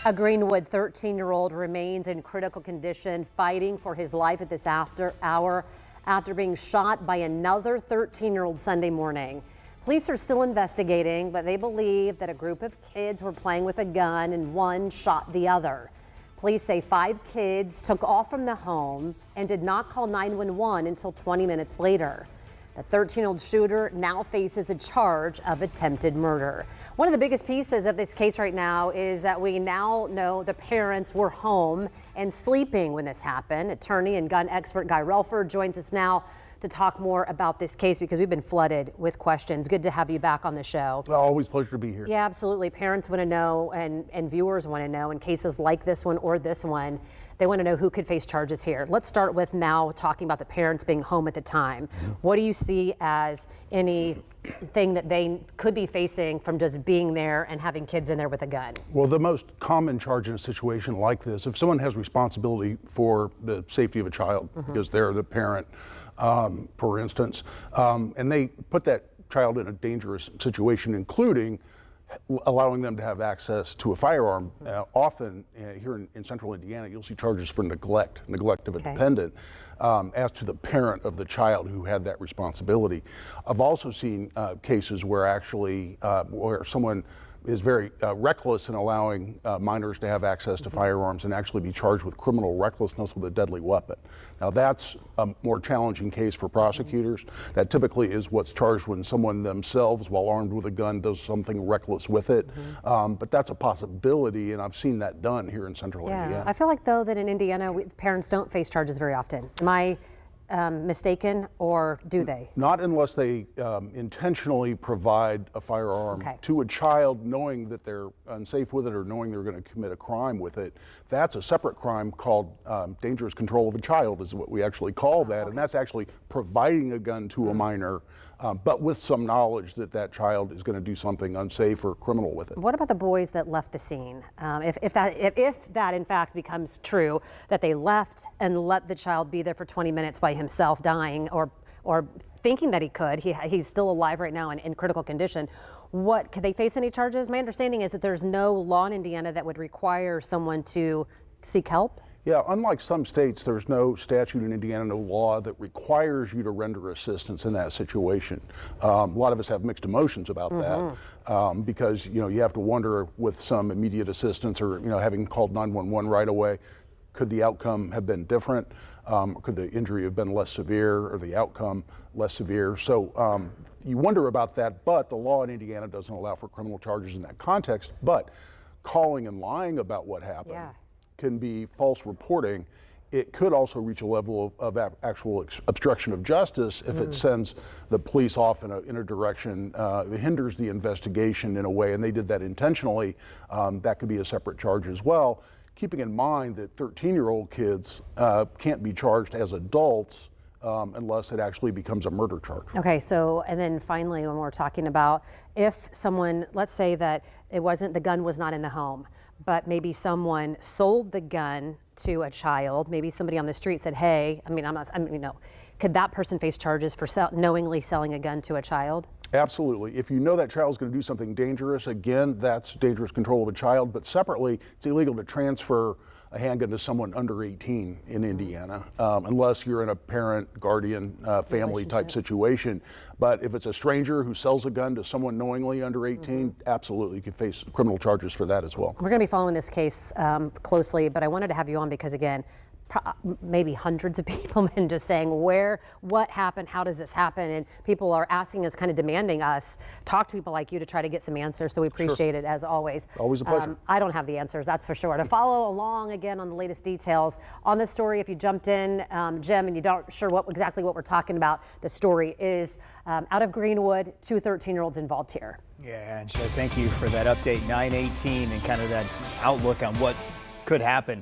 A Greenwood 13-year-old remains in critical condition, fighting for his life at this hour after being shot by another 13-year-old Sunday morning. Police are still investigating, but they believe that a group of kids were playing with a gun and one shot the other. Police say 5 kids took off from the home and did not call 911 until 20 minutes later. The 13-year-old shooter now faces a charge of attempted murder. One of the biggest pieces of this case right now is that we now know the parents were home and sleeping when this happened. Attorney and gun expert Guy Relford joins us now to talk more about this case because we've been flooded with questions. Good to have you back on the show. Well, always a pleasure to be here. Yeah, absolutely. Parents want to know and viewers want to know in cases like this one or this one. They want to know who could face charges here. Let's start with now talking about the parents being home at the time. What do you see as anything that they could be facing from just being there and having kids in there with a gun? Well, the most common charge in a situation like this, if someone has responsibility for the safety of a child, because they're the parent, for instance, and they put that child in a dangerous situation, including allowing them to have access to a firearm. Often here in central Indiana, you'll see charges for neglect of a dependent as to the parent of the child who had that responsibility. I've also seen cases where actually where someone is very reckless in allowing minors to have access to firearms and actually be charged with criminal recklessness with a deadly weapon. Now that's a more challenging case for prosecutors. That typically is what's charged when someone themselves, while armed with a gun, does something reckless with it. But that's a possibility, and I've seen that done here in central Indiana. I feel like though that in Indiana, parents don't face charges very often. Am I mistaken, or do they? Not unless they intentionally provide a firearm to a child knowing that they're unsafe with it or knowing they're going to commit a crime with it. That's a separate crime called dangerous control of a child is what we actually call that, and that's actually providing a gun to a minor, but with some knowledge that that child is going to do something unsafe or criminal with it. What about the boys that left the scene? If that in fact becomes true, that they left and let the child be there for 20 minutes by himself dying or thinking that he could, he's still alive right now and in critical condition, could they face any charges? My understanding is that there's no law in Indiana that would require someone to seek help. Yeah, unlike some states, there's no statute in Indiana, no law that requires you to render assistance in that situation. A lot of us have mixed emotions about that because you have to wonder with some immediate assistance or having called 911 right away, could the outcome have been different? Could the injury have been less severe or the outcome less severe? So you wonder about that, but the law in Indiana doesn't allow for criminal charges in that context. But calling and lying about what happened can be false reporting. It could also reach a level of actual obstruction of justice if it sends the police off in a direction, it hinders the investigation in a way, and they did that intentionally. That could be a separate charge as well. Keeping in mind that 13-year-old kids can't be charged as adults unless it actually becomes a murder charge. Okay, so, and then finally, when we're talking about if someone, let's say that the gun was not in the home, but maybe someone sold the gun to a child, maybe somebody on the street said, hey, could that person face charges for knowingly selling a gun to a child? Absolutely. If you know that child's going to do something dangerous, again, that's dangerous control of a child, but separately, it's illegal to transfer a handgun to someone under 18 in Indiana, unless you're in a parent, guardian, family type situation. But if it's a stranger who sells a gun to someone knowingly under 18, absolutely, you could face criminal charges for that as well. We're going to be following this case closely, but I wanted to have you on because, again, maybe hundreds of people have been just saying what happened, how does this happen, and people are asking us, kind of demanding us talk to people like you to try to get some answers, so we appreciate it as always. Always a pleasure. I don't have the answers, that's for sure. To follow along again on the latest details on this story, if you jumped in, Jim, and you don't sure exactly what we're talking about, the story is out of Greenwood, 2 13-year-olds involved here. Yeah, and so thank you for that update, 9:18, and kind of that outlook on what could happen.